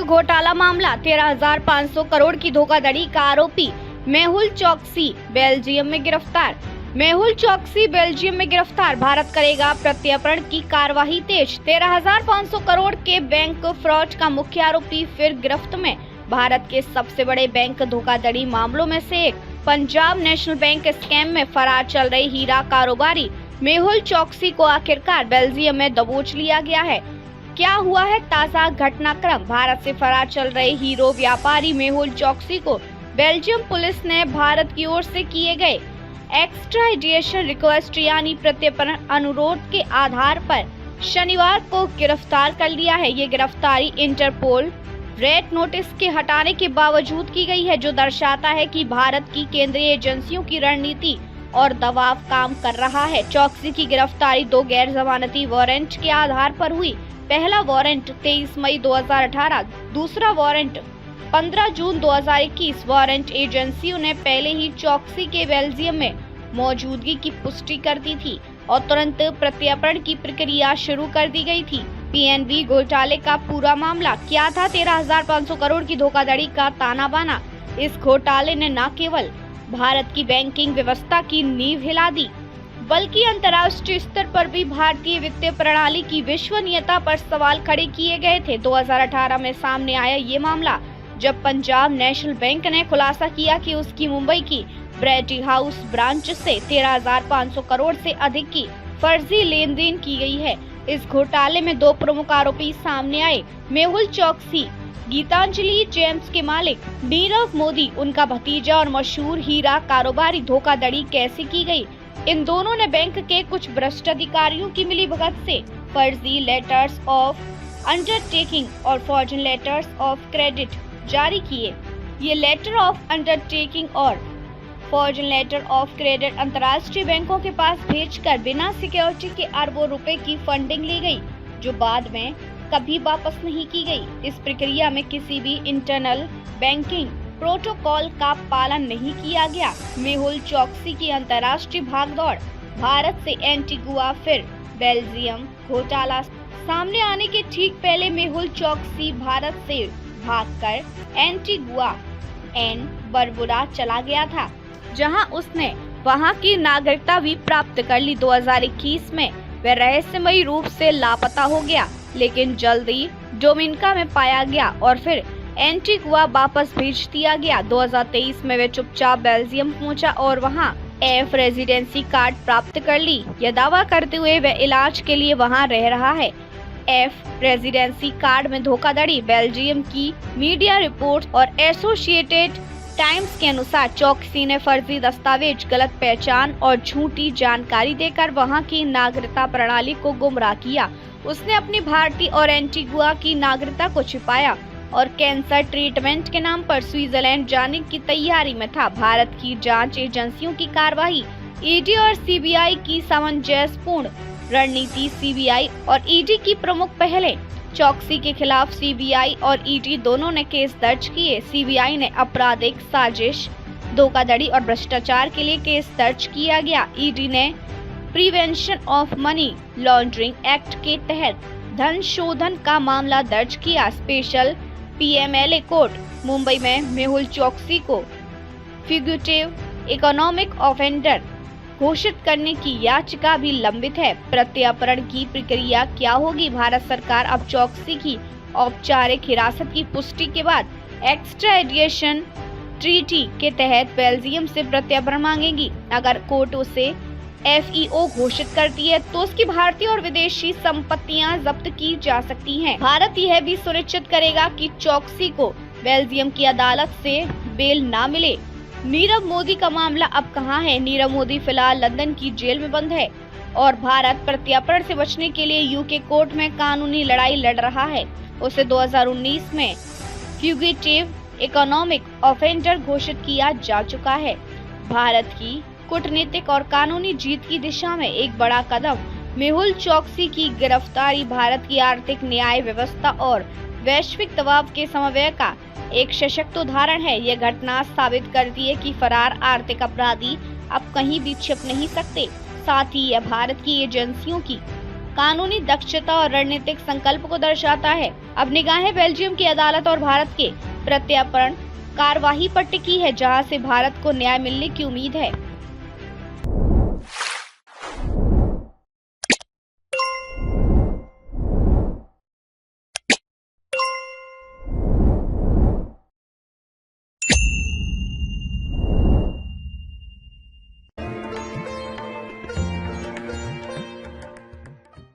घोटाला मामला 13,500 करोड़ की धोखाधड़ी का आरोपी मेहुल चोकसी बेल्जियम में गिरफ्तार। मेहुल चोकसी बेल्जियम में गिरफ्तार। भारत करेगा प्रत्यर्पण की कार्यवाही तेज। 13,500 करोड़ के बैंक फ्रॉड का मुख्य आरोपी फिर गिरफ्त में। भारत के सबसे बड़े बैंक धोखाधड़ी मामलों में से एक पंजाब नेशनल बैंक स्कैम में फरार चल रहे हीरा कारोबारी मेहुल चोकसी को आखिरकार बेल्जियम में दबोच लिया गया है। क्या हुआ है ताज़ा घटनाक्रम? भारत से फरार चल रहे हीरो व्यापारी मेहुल चोकसी को बेल्जियम पुलिस ने भारत की ओर से किए गए एक्स्ट्राडिशन रिक्वेस्ट यानी प्रत्यर्पण अनुरोध के आधार पर शनिवार को गिरफ्तार कर लिया है। ये गिरफ्तारी इंटरपोल रेड नोटिस के हटाने के बावजूद की गई है, जो दर्शाता है कि भारत की केंद्रीय एजेंसियों की रणनीति और दबाव काम कर रहा है। चोकसी की गिरफ्तारी 2 गैर जमानती वारंट के आधार पर हुई। पहला वारंट 23 मई 2018, दूसरा वारंट 15 जून 2021। वारंट एजेंसियों ने पहले ही चोकसी के बेल्जियम में मौजूदगी की पुष्टि कर दी थी और तुरंत प्रत्यर्पण की प्रक्रिया शुरू कर दी गई थी। पीएनबी घोटाले का पूरा मामला क्या था? 13,500 करोड़ की धोखाधड़ी का ताना बाना। इस घोटाले ने न केवल भारत की बैंकिंग व्यवस्था की नींव हिला दी, बल्कि अंतर्राष्ट्रीय स्तर पर भी भारतीय वित्तीय प्रणाली की विश्वसनीयता पर सवाल खड़े किए गए थे। 2018 में सामने आया ये मामला, जब पंजाब नेशनल बैंक ने खुलासा किया कि उसकी मुंबई की ब्रैडी हाउस ब्रांच से 13,500 करोड़ से अधिक की फर्जी लेन देन की गई है। इस घोटाले में 2 प्रमुख आरोपी सामने आए। मेहुल चोकसी गीतांजलि जेम्स के मालिक, नीरव मोदी उनका भतीजा और मशहूर हीरा कारोबारी। धोखाधड़ी कैसे की गई? इन दोनों ने बैंक के कुछ भ्रष्ट अधिकारियों की मिलीभगत से फर्जी लेटर्स ऑफ अंडरटेकिंग और फॉर्जन लेटर्स ऑफ क्रेडिट जारी किए। ये लेटर ऑफ अंडरटेकिंग और फॉर्जन लेटर ऑफ क्रेडिट अंतर्राष्ट्रीय बैंकों के पास भेजकर बिना सिक्योरिटी के अरबों रुपए की फंडिंग ली गई, जो बाद में कभी वापस नहीं की गई। इस प्रक्रिया में किसी भी इंटरनल बैंकिंग प्रोटोकॉल का पालन नहीं किया गया। मेहुल चोकसी की अंतर्राष्ट्रीय भागदौड़, भारत से एंटीगुआ फिर बेल्जियम। घोटाला सामने आने के ठीक पहले मेहुल चोकसी भारत से भागकर एंटीगुआ एंड बरबुडा चला गया था, जहां उसने वहां की नागरिकता भी प्राप्त कर ली। 2021 में वह रहस्यमयी रूप से लापता हो गया, लेकिन जल्दी डोमिनिका में पाया गया और फिर एंटीगुआ वापस भेज दिया गया। 2023 में वह चुपचाप बेल्जियम पहुंचा और वहां एफ रेजिडेंसी कार्ड प्राप्त कर ली। यह दावा करते हुए वह इलाज के लिए वहां रह रहा है। एफ रेजिडेंसी कार्ड में धोखाधड़ी। बेल्जियम की मीडिया रिपोर्ट और एसोसिएटेड टाइम्स के अनुसार चोकसी ने फर्जी दस्तावेज, गलत पहचान और झूठी जानकारी देकर वहां की नागरिकता प्रणाली को गुमराह किया। उसने अपनी भारतीय और एंटीगुआ की नागरिकता को छिपाया और कैंसर ट्रीटमेंट के नाम पर स्विट्जरलैंड जाने की तैयारी में था। भारत की जांच एजेंसियों की कार्रवाई, ईडी और सीबीआई की सामंजस्यपूर्ण रणनीति। सीबीआई और ईडी की प्रमुख पहले। चोकसी के खिलाफ सीबीआई और ईडी दोनों ने केस दर्ज किए। सीबीआई ने आपराधिक साजिश, धोखाधड़ी और भ्रष्टाचार के लिए केस दर्ज किया गया। ईडी ने prevention of money laundering act के तहत धन शोधन का मामला दर्ज किया। स्पेशल पीएमएलए कोर्ट मुंबई में मेहुल चोकसी को फ्यूगिटिव इकोनॉमिक ऑफेंडर घोषित करने की याचिका भी लंबित है। प्रत्यर्पण की प्रक्रिया क्या होगी? भारत सरकार अब चोकसी की औपचारिक हिरासत की पुष्टि के बाद एक्स्ट्राडिशन ट्रीटी के तहत बेल्जियम से प्रत्यर्पण मांगेगी। अगर कोर्ट उसे एफईओ घोषित करती है तो उसकी भारतीय और विदेशी संपत्तियां जब्त की जा सकती हैं। भारत यह भी सुनिश्चित करेगा कि चोकसी को बेल्जियम की अदालत से बेल न मिले। नीरव मोदी का मामला अब कहां है? नीरव मोदी फिलहाल लंदन की जेल में बंद है और भारत प्रत्यर्पण से बचने के लिए यूके कोर्ट में कानूनी लड़ाई लड़ रहा है। उसे 2019 में फ्यूगिटिव इकोनॉमिक ऑफेंडर घोषित किया जा चुका है। भारत की कूटनीतिक और कानूनी जीत की दिशा में एक बड़ा कदम। मेहुल चोकसी की गिरफ्तारी भारत की आर्थिक न्याय व्यवस्था और वैश्विक दबाव के समन्वय का एक सशक्त उदाहरण है। यह घटना साबित करती है कि फरार आर्थिक अपराधी अब कहीं भी छिप नहीं सकते। साथ ही यह भारत की एजेंसियों की कानूनी दक्षता और रणनीतिक संकल्प को दर्शाता है। अब निगाहें बेल्जियम की अदालत और भारत के प्रत्यर्पण कार्यवाही पर टिकी है, जहां से भारत को न्याय मिलने की उम्मीद है।